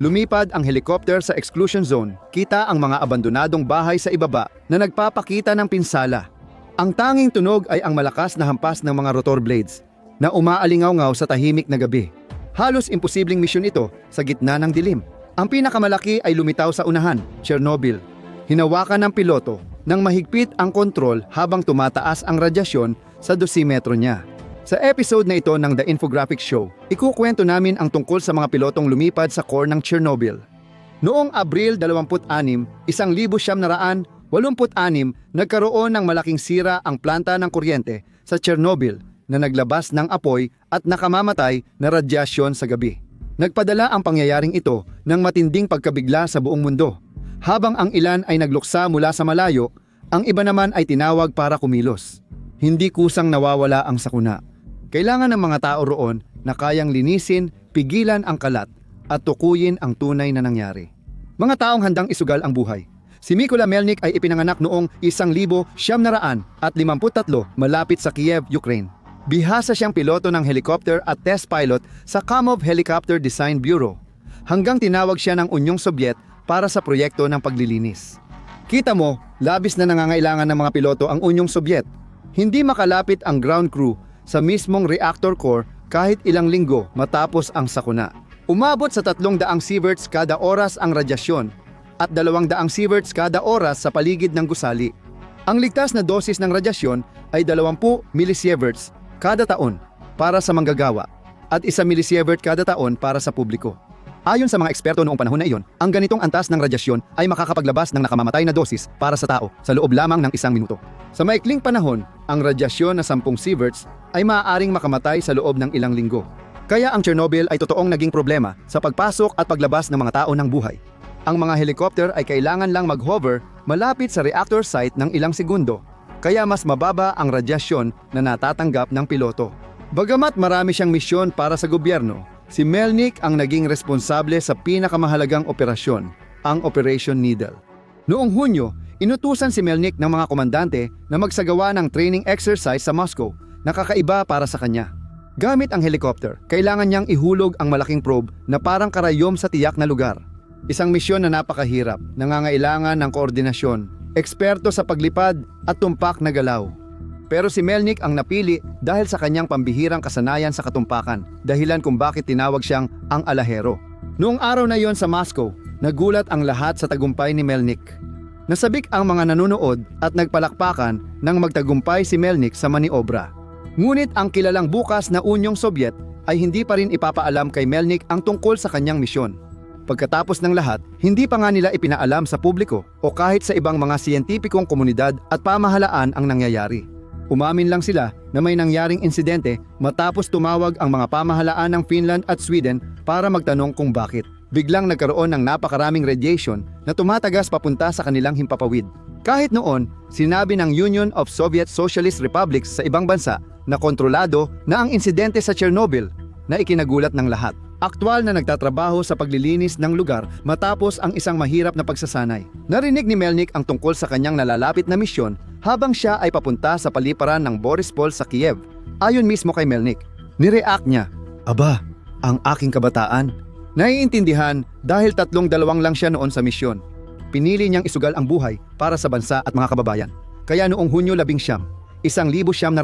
Lumipad ang helicopter sa exclusion zone. Kita ang mga abandonadong bahay sa ibaba na nagpapakita ng pinsala. Ang tanging tunog ay ang malakas na hampas ng mga rotor blades na umaalingaw-ngaw sa tahimik na gabi. Halos imposibleng misyon ito sa gitna ng dilim. Ang pinakamalaki ay lumitaw sa unahan, Chernobyl. Hinawakan ng piloto nang mahigpit ang kontrol habang tumataas ang radyasyon sa dosimetro niya. Sa episode na ito ng The Infographics Show, ikukwento namin ang tungkol sa mga pilotong lumipad sa core ng Chernobyl. Noong Abril 26, 1986, nagkaroon ng malaking sira ang planta ng kuryente sa Chernobyl na naglabas ng apoy at nakamamatay na radyasyon sa gabi. Nagpadala ang pangyayaring ito ng matinding pagkabigla sa buong mundo. Habang ang ilan ay nagluksa mula sa malayo, ang iba naman ay tinawag para kumilos. Hindi kusang nawawala ang sakuna. Kailangan ng mga tao roon na kayang linisin, pigilan ang kalat at tukuyin ang tunay na nangyari. Mga taong handang isugal ang buhay. Si Mykola Melnyk ay ipinanganak noong 1953 malapit sa Kiev, Ukraine. Bihasa siyang piloto ng helicopter at test pilot sa Kamov Helicopter Design Bureau hanggang tinawag siya ng Unyong Sobyet para sa proyekto ng paglilinis. Kita mo, labis na nangangailangan ng mga piloto ang Unyong Sobyet. Hindi makalapit ang ground crew sa mismong reactor core kahit ilang linggo matapos ang sakuna. Umabot sa 300 sieverts kada oras ang radyasyon at 200 sieverts kada oras sa paligid ng gusali. Ang ligtas na dosis ng radyasyon ay 20 millisieverts kada taon para sa manggagawa at 1 millisievert kada taon para sa publiko. Ayon sa mga eksperto noong panahon na iyon, ang ganitong antas ng radyasyon ay makakapaglabas ng nakamamatay na dosis para sa tao sa loob lamang ng 1 minuto. Sa maikling panahon, ang radyasyon na 10 sieverts ay maaaring makamatay sa loob ng ilang linggo. Kaya ang Chernobyl ay totoong naging problema sa pagpasok at paglabas ng mga tao ng buhay. Ang mga helicopter ay kailangan lang mag-hover malapit sa reactor site ng ilang segundo, kaya mas mababa ang radyasyon na natatanggap ng piloto. Bagamat marami siyang misyon para sa gobyerno, si Melnyk ang naging responsable sa pinakamahalagang operasyon, ang Operation Needle. Noong Hunyo, inutusan si Melnyk ng mga komandante na magsagawa ng training exercise sa Moscow na kakaiba para sa kanya. Gamit ang helicopter, kailangan niyang ihulog ang malaking probe na parang karayom sa tiyak na lugar. Isang misyon na napakahirap, nangangailangan ng koordinasyon, eksperto sa paglipad at tumpak na galaw. Pero si Melnyk ang napili dahil sa kanyang pambihirang kasanayan sa katumpakan, dahilan kung bakit tinawag siyang ang alahero. Noong araw na yon sa Moscow, nagulat ang lahat sa tagumpay ni Melnyk. Nasabik ang mga nanonood at nagpalakpakan nang magtagumpay si Melnyk sa maniobra. Ngunit ang kilalang bukas na Unyong Sobyet ay hindi pa rin ipapaalam kay Melnyk ang tungkol sa kanyang misyon. Pagkatapos ng lahat, hindi pa nga nila ipinaalam sa publiko o kahit sa ibang mga siyentipikong komunidad at pamahalaan ang nangyayari. Umamin lang sila na may nangyaring insidente matapos tumawag ang mga pamahalaan ng Finland at Sweden para magtanong kung bakit. Biglang nagkaroon ng napakaraming radiation na tumatagas papunta sa kanilang himpapawid. Kahit noon, sinabi ng Union of Soviet Socialist Republics sa ibang bansa na kontrolado na ang insidente sa Chernobyl na ikinagulat ng lahat. Aktwal na nagtatrabaho sa paglilinis ng lugar matapos ang isang mahirap na pagsasanay. Narinig ni Melnyk ang tungkol sa kanyang nalalapit na misyon habang siya ay papunta sa paliparan ng Borispol sa Kiev. Ayon mismo kay Melnyk, nireact niya, "Aba, ang aking kabataan." Naiintindihan dahil 2 lang siya noon sa misyon. Pinili niyang isugal ang buhay para sa bansa at mga kababayan. Kaya noong Hunyo 11, 1986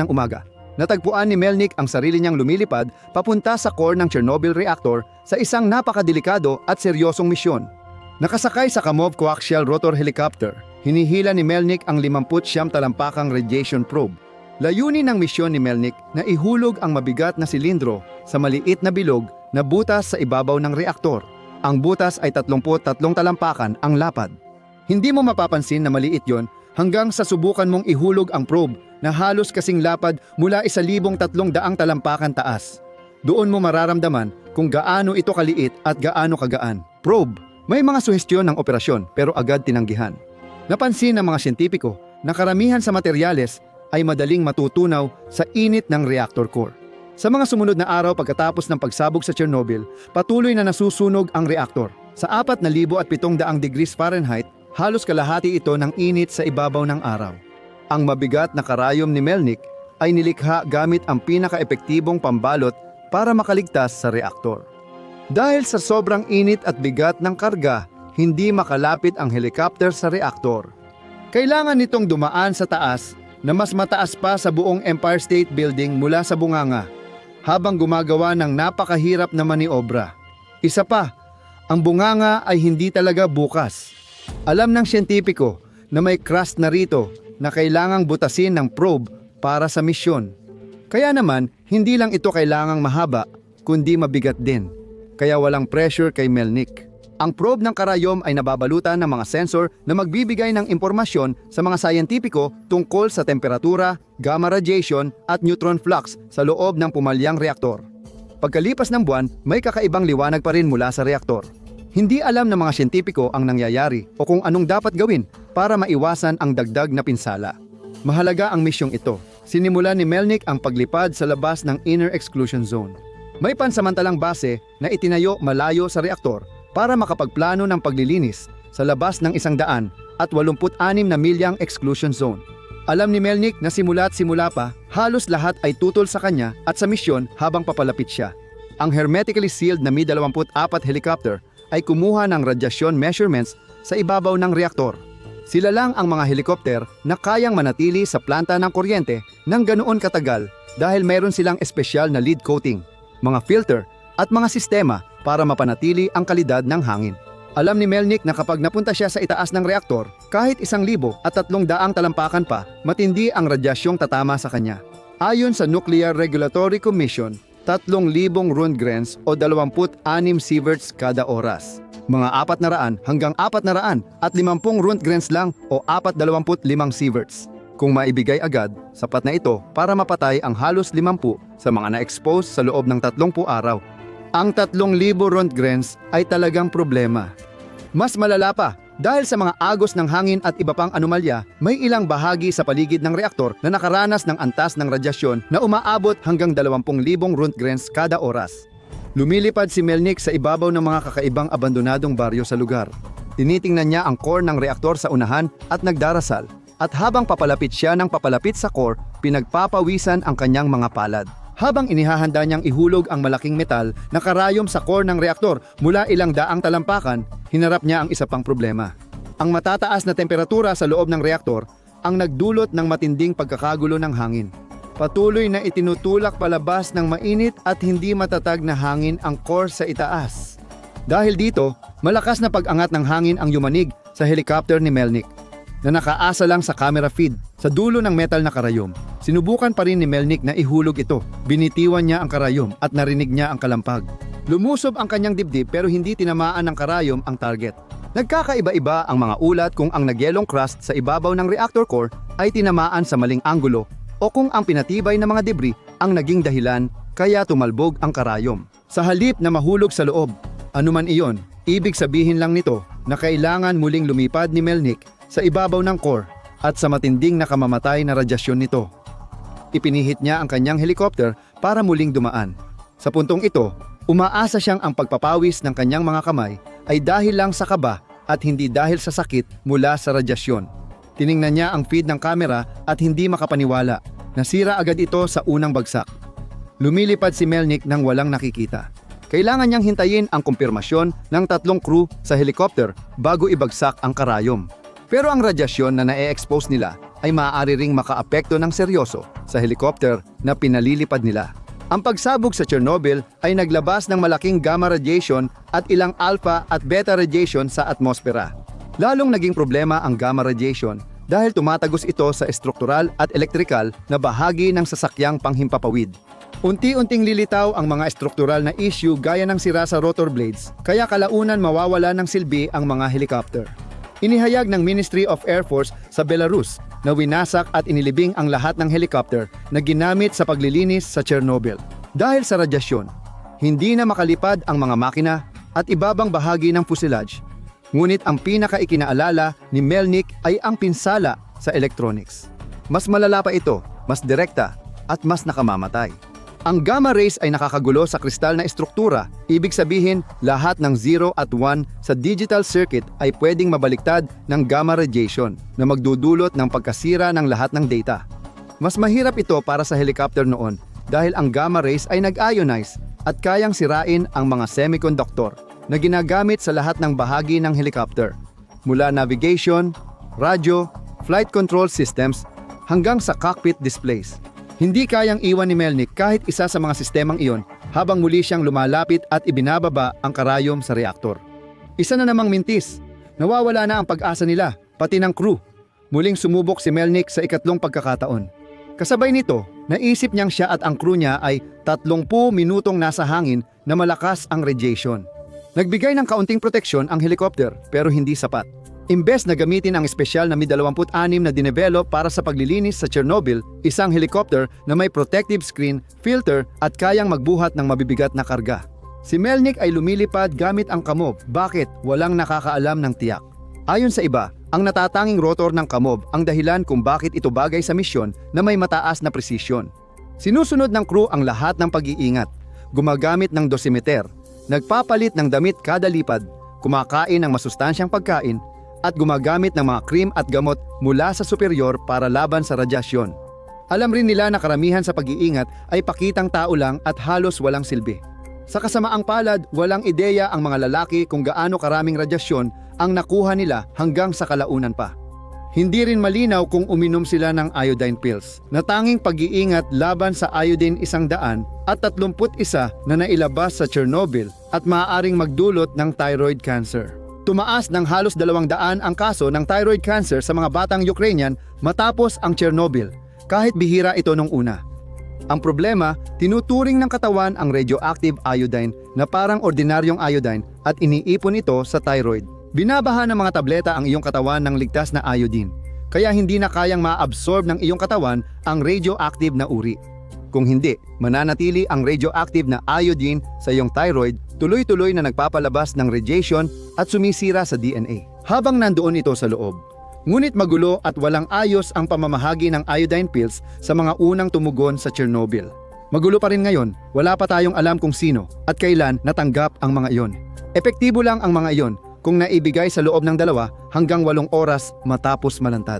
ng umaga, natagpuan ni Melnyk ang sarili niyang lumilipad papunta sa core ng Chernobyl reactor sa isang napakadelikado at seryosong misyon. Nakasakay sa Kamov coaxial rotor helicopter, hinihila ni Melnyk ang 59 talampakang radiation probe. Layunin ng misyon ni Melnyk na ihulog ang mabigat na silindro sa maliit na bilog na butas sa ibabaw ng reaktor. Ang butas ay 33 talampakan ang lapad. Hindi mo mapapansin na maliit yon hanggang sa subukan mong ihulog ang probe na halos kasing lapad mula 1,300 talampakan taas. Doon mo mararamdaman kung gaano ito kaliit at gaano kagaan. Probe, may mga suhestyon ng operasyon pero agad tinanggihan. Napansin ng mga siyentipiko na karamihan sa materyales ay madaling matutunaw sa init ng reactor core. Sa mga sumunod na araw pagkatapos ng pagsabog sa Chernobyl, patuloy na nasusunog ang reaktor. Sa 4,700 degrees Fahrenheit, halos kalahati ito ng init sa ibabaw ng araw. Ang mabigat na karayom ni Melnyk ay nilikha gamit ang pinaka-epektibong pambalot para makaligtas sa reaktor. Dahil sa sobrang init at bigat ng karga, hindi makalapit ang helicopter sa reaktor. Kailangan nitong dumaan sa taas na mas mataas pa sa buong Empire State Building mula sa bunganga, habang gumagawa ng napakahirap na maniobra. Isa pa, ang bunganga ay hindi talaga bukas. Alam ng siyentipiko na may crust na rito na kailangang butasin ng probe para sa misyon. Kaya naman, hindi lang ito kailangang mahaba, kundi mabigat din. Kaya walang pressure kay Melnik. Ang probe ng karayom ay nababalutan ng mga sensor na magbibigay ng impormasyon sa mga sayentipiko tungkol sa temperatura, gamma radiation at neutron flux sa loob ng pumalyang reaktor. Pagkalipas ng buwan, may kakaibang liwanag pa rin mula sa reaktor. Hindi alam ng mga siyentipiko ang nangyayari o kung anong dapat gawin para maiwasan ang dagdag na pinsala. Mahalaga ang misyong ito. Sinimula ni Melnik ang paglipad sa labas ng Inner Exclusion Zone. May pansamantalang base na itinayo malayo sa reaktor para makapagplano ng paglilinis sa labas ng 186 na milyang exclusion zone. Alam ni Melnik na simula't simula pa, halos lahat ay tutol sa kanya at sa misyon habang papalapit siya. Ang hermetically sealed na Mi-24 helicopter ay kumuha ng radiation measurements sa ibabaw ng reaktor. Sila lang ang mga helicopter na kayang manatili sa planta ng kuryente ng ganoon katagal dahil mayroon silang espesyal na lead coating, mga filter at mga sistema para mapanatili ang kalidad ng hangin. Alam ni Melnik na kapag napunta siya sa itaas ng reaktor, kahit 1,300 talampakan pa, matindi ang radyasyong tatama sa kanya. Ayon sa Nuclear Regulatory Commission, 3,000 röntgens o 26 sieverts kada oras. Mga 400 hanggang 400 at 50 röntgens lang o 425 sieverts. Kung maibigay agad, sapat na ito para mapatay ang halos 50 sa mga na-expose sa loob ng 30 araw. Ang 3,000 röntgens ay talagang problema. Mas malala pa, dahil sa mga agos ng hangin at iba pang anomalya, may ilang bahagi sa paligid ng reaktor na nakaranas ng antas ng radyasyon na umaabot hanggang 20,000 röntgens kada oras. Lumilipad si Melnik sa ibabaw ng mga kakaibang abandonadong baryo sa lugar. Tinitingnan niya ang core ng reaktor sa unahan at nagdarasal. At habang papalapit siya ng papalapit sa core, pinagpapawisan ang kanyang mga palad. Habang inihahanda niyang ihulog ang malaking metal na karayom sa core ng reaktor mula ilang daang talampakan, hinarap niya ang isa pang problema. Ang matataas na temperatura sa loob ng reaktor ang nagdulot ng matinding pagkakagulo ng hangin. Patuloy na itinutulak palabas ng mainit at hindi matatag na hangin ang core sa itaas. Dahil dito, malakas na pag-angat ng hangin ang yumanig sa helicopter ni Melnik, na nakaasa lang sa camera feed sa dulo ng metal na karayom. Sinubukan pa rin ni Melnik na ihulog ito. Binitiwan niya ang karayom at narinig niya ang kalampag. Lumusob ang kanyang dibdib pero hindi tinamaan ng karayom ang target. Nagkakaiba-iba ang mga ulat kung ang nagyelong crust sa ibabaw ng reactor core ay tinamaan sa maling anggulo o kung ang pinatibay na mga debris ang naging dahilan kaya tumalbog ang karayom. Sa halip na mahulog sa loob, anuman iyon, ibig sabihin lang nito na kailangan muling lumipad ni Melnik sa ibabaw ng core at sa matinding nakamamatay na radyasyon nito. Ipinihit niya ang kanyang helicopter para muling dumaan. Sa puntong ito, umaasa siyang ang pagpapawis ng kanyang mga kamay ay dahil lang sa kaba at hindi dahil sa sakit mula sa radyasyon. Tiningnan niya ang feed ng kamera at hindi makapaniwala. Nasira agad ito sa unang bagsak. Lumilipad si Melnik nang walang nakikita. Kailangan niyang hintayin ang kumpirmasyon ng 3 crew sa helicopter bago ibagsak ang karayom. Pero ang radyasyon na na-e-expose nila ay maaari ring makaapekto ng seryoso sa helicopter na pinalilipad nila. Ang pagsabog sa Chernobyl ay naglabas ng malaking gamma radiation at ilang alpha at beta radiation sa atmosfera. Lalong naging problema ang gamma radiation dahil tumatagos ito sa estruktural at elektrikal na bahagi ng sasakyang panghimpapawid. Unti-unting lilitaw ang mga estruktural na issue gaya ng sira sa rotor blades, kaya kalaunan mawawala ng silbi ang mga helicopter. Inihayag ng Ministry of Air Force sa Belarus na winasak at inilibing ang lahat ng helicopter na ginamit sa paglilinis sa Chernobyl. Dahil sa radyasyon, hindi na makalipad ang mga makina at ibabang bahagi ng fuselage. Ngunit ang pinaka-ikinaalala ni Melnik ay ang pinsala sa electronics. Mas malala pa ito, mas direkta at mas nakamamatay. Ang gamma rays ay nakakagulo sa kristal na estruktura. Ibig sabihin, lahat ng 0 at 1 sa digital circuit ay pwedeng mabaliktad ng gamma radiation na magdudulot ng pagkasira ng lahat ng data. Mas mahirap ito para sa helicopter noon dahil ang gamma rays ay nag-ionize at kayang sirain ang mga semiconductor na ginagamit sa lahat ng bahagi ng helicopter, mula navigation, radyo, flight control systems, hanggang sa cockpit displays. Hindi kayang iwan ni Melnick kahit isa sa mga sistemang iyon habang muli siyang lumalapit at ibinababa ang karayom sa reaktor. Isa na namang mintis, nawawala na ang pag-asa nila, pati ng crew. Muling sumubok si Melnick sa ikatlong pagkakataon. Kasabay nito, naisip niyang siya at ang crew niya ay 30 minutong nasa hangin na malakas ang radiation. Nagbigay ng kaunting proteksyon ang helicopter pero hindi sapat. Imbes na gamitin ang espesyal na Mi-26 na dinevelop para sa paglilinis sa Chernobyl, isang helicopter na may protective screen, filter at kayang magbuhat ng mabibigat na karga. Si Melnick ay lumilipad gamit ang kamob. Bakit? Walang nakakaalam ng tiyak. Ayon sa iba, ang natatanging rotor ng kamob ang dahilan kung bakit ito bagay sa misyon na may mataas na presisyon. Sinusunod ng crew ang lahat ng pag-iingat. Gumagamit ng dosimeter, nagpapalit ng damit kada lipad, kumakain ng masustansyang pagkain, at gumagamit ng mga cream at gamot mula sa superior para laban sa radyasyon. Alam rin nila na karamihan sa pag-iingat ay pakitang tao lang at halos walang silbi. Sa kasamaang palad, walang ideya ang mga lalaki kung gaano karaming radyasyon ang nakuha nila hanggang sa kalaunan pa. Hindi rin malinaw kung uminom sila ng iodine pills, na tanging pag-iingat laban sa iodine 100 at 31 na nailabas sa Chernobyl at maaaring magdulot ng thyroid cancer. Tumaas ng halos 200 ang kaso ng thyroid cancer sa mga batang Ukrainian matapos ang Chernobyl, kahit bihira ito nung una. Ang problema, tinuturing ng katawan ang radioactive iodine na parang ordinaryong iodine at iniipon ito sa thyroid. Binabaha ng mga tableta ang iyong katawan ng ligtas na iodine, kaya hindi na kayang ma-absorb ng iyong katawan ang radioactive na uri. Kung hindi, mananatili ang radioactive na iodine sa iyong thyroid, tuloy-tuloy na nagpapalabas ng radiation at sumisira sa DNA habang nandoon ito sa loob. Ngunit magulo at walang ayos ang pamamahagi ng iodine pills sa mga unang tumugon sa Chernobyl. Magulo pa rin ngayon, wala pa tayong alam kung sino at kailan natanggap ang mga iyon. Epektibo lang ang mga iyon kung naibigay sa loob ng 2 hanggang 8 oras matapos malantad.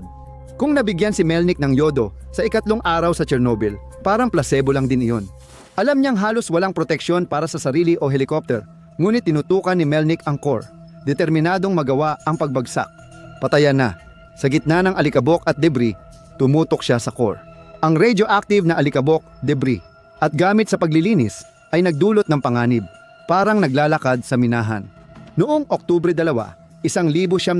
Kung nabigyan si Melnick ng yodo sa ikatlong araw sa Chernobyl, parang placebo lang din iyon. Alam niyang halos walang proteksyon para sa sarili o helicopter, ngunit tinutukan ni Melnick ang core, determinadong magawa ang pagbagsak. Patayan na. Sa gitna ng alikabok at debris, tumutok siya sa core. Ang radioactive na alikabok, debris, at gamit sa paglilinis ay nagdulot ng panganib, parang naglalakad sa minahan. Noong Oktubre 2, 1986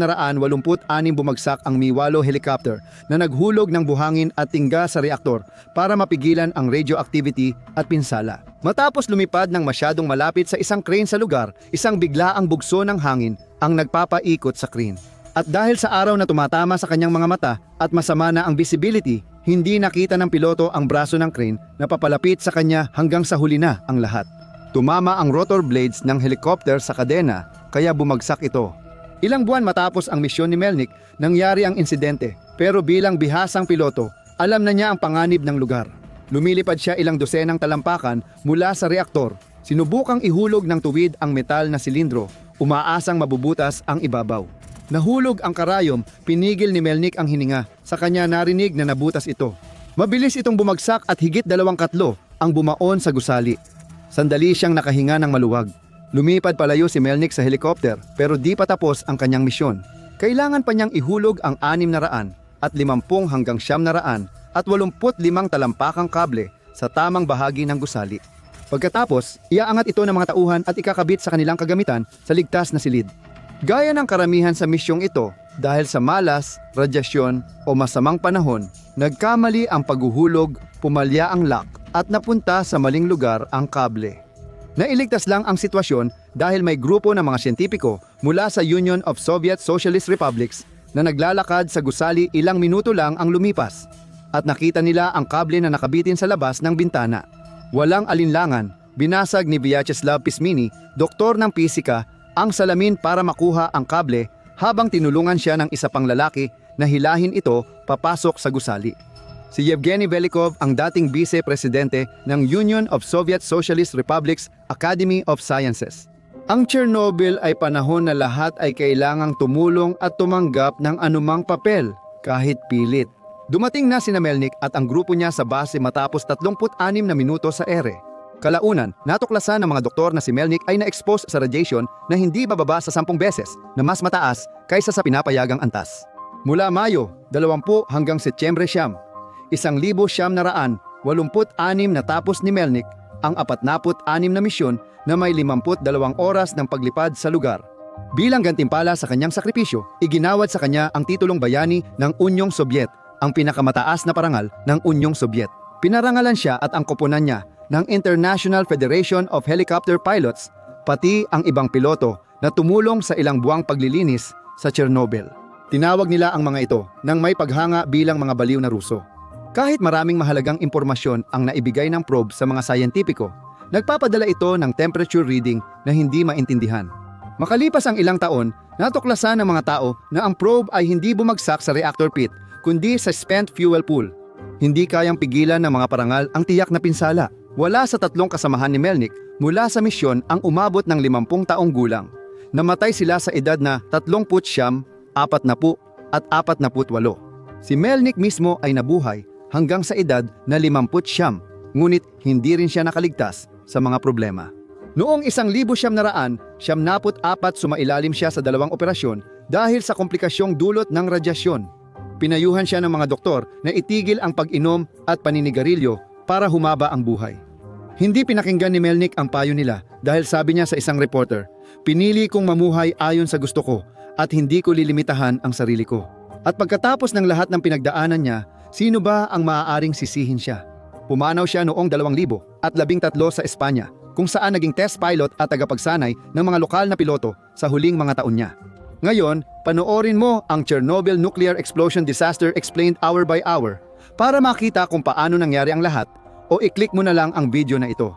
bumagsak ang Mi-8 helicopter na naghulog ng buhangin at tingga sa reaktor para mapigilan ang radioactivity at pinsala. Matapos lumipad ng masyadong malapit sa isang crane sa lugar, isang biglaang bugso ng hangin ang nagpapaikot sa crane. At dahil sa araw na tumatama sa kanyang mga mata at masama na ang visibility, hindi nakita ng piloto ang braso ng crane na papalapit sa kanya hanggang sa huli na ang lahat. Tumama ang rotor blades ng helicopter sa kadena kaya bumagsak ito. Ilang buwan matapos ang misyon ni Melnick, nangyari ang insidente, pero bilang bihasang piloto, alam na niya ang panganib ng lugar. Lumilipad siya ilang dosenang talampakan mula sa reaktor, sinubukang ihulog ng tuwid ang metal na silindro, umaasang mabubutas ang ibabaw. Nahulog ang karayom, pinigil ni Melnick ang hininga, sa kanya narinig na nabutas ito. Mabilis itong bumagsak at higit 2 katlo ang bumaon sa gusali. Sandali siyang nakahinga ng maluwag. Lumipad palayo si Melnick sa helicopter pero di pa tapos ang kanyang misyon. Kailangan pa niyang ihulog ang 600 at 50 hanggang 900 at 85 talampakang kable sa tamang bahagi ng gusali. Pagkatapos, iaangat ito ng mga tauhan at ikakabit sa kanilang kagamitan sa ligtas na silid. Gaya ng karamihan sa misyong ito, dahil sa malas, radyasyon o masamang panahon, nagkamali ang paghuhulog, pumalya ang lock at napunta sa maling lugar ang kable. Nailigtas lang ang sitwasyon dahil may grupo ng mga siyentipiko mula sa Union of Soviet Socialist Republics na naglalakad sa gusali ilang minuto lang ang lumipas at nakita nila ang kable na nakabitin sa labas ng bintana. Walang alinlangan, binasag ni Vyacheslav Pisminy, doktor ng pisika, ang salamin para makuha ang kable habang tinulungan siya ng isa pang lalaki na hilahin ito papasok sa gusali. Si Yevgeny Velikov ang dating vice-presidente ng Union of Soviet Socialist Republics Academy of Sciences. Ang Chernobyl ay panahon na lahat ay kailangang tumulong at tumanggap ng anumang papel, kahit pilit. Dumating na sina Melnick at ang grupo niya sa base matapos 36 na minuto sa ere. Kalaunan, natuklasan ng mga doktor na si Melnick ay na-expose sa radiation na hindi bababa sa 10 beses na mas mataas kaysa sa pinapayagang antas. Mula Mayo 20 hanggang Setyembre 1986 natapos ni Melnick ang 46 na misyon na may 52 oras ng paglipad sa lugar. Bilang gantimpala sa kanyang sakripisyo, iginawad sa kanya ang titulong bayani ng Unyong Sobyet, ang pinakamataas na parangal ng Unyong Sobyet. Pinarangalan siya at ang koponan niya ng International Federation of Helicopter Pilots, pati ang ibang piloto na tumulong sa ilang buwang paglilinis sa Chernobyl. Tinawag nila ang mga ito ng may paghanga bilang mga baliw na Ruso. Kahit maraming mahalagang impormasyon ang naibigay ng probe sa mga sayentipiko, nagpapadala ito ng temperature reading na hindi maintindihan. Makalipas ang ilang taon, natuklasan ng mga tao na ang probe ay hindi bumagsak sa reactor pit, kundi sa spent fuel pool. Hindi kayang pigilan ng mga parangal ang tiyak na pinsala. Wala sa 3 kasamahan ni Melnick mula sa misyon ang umabot ng 50 taong gulang. Namatay sila sa edad na 39, 40 at 48. Si Melnick mismo ay nabuhay hanggang sa edad na 50, ngunit hindi rin siya nakaligtas sa mga problema. Noong 1974, sumailalim siya sa 2 operasyon dahil sa komplikasyong dulot ng radyasyon. Pinayuhan siya ng mga doktor na itigil ang pag-inom at paninigarilyo para humaba ang buhay. Hindi pinakinggan ni Melnick ang payo nila dahil sabi niya sa isang reporter, "Pinili kong mamuhay ayon sa gusto ko at hindi ko lilimitahan ang sarili ko." At pagkatapos ng lahat ng pinagdaanan niya, sino ba ang maaaring sisihin siya? Pumanaw siya noong 2013 sa Espanya, kung saan naging test pilot at tagapagsanay ng mga lokal na piloto sa huling mga taon niya. Ngayon, panoorin mo ang Chernobyl Nuclear Explosion Disaster Explained Hour by Hour para makita kung paano nangyari ang lahat, o i-click mo na lang ang video na ito.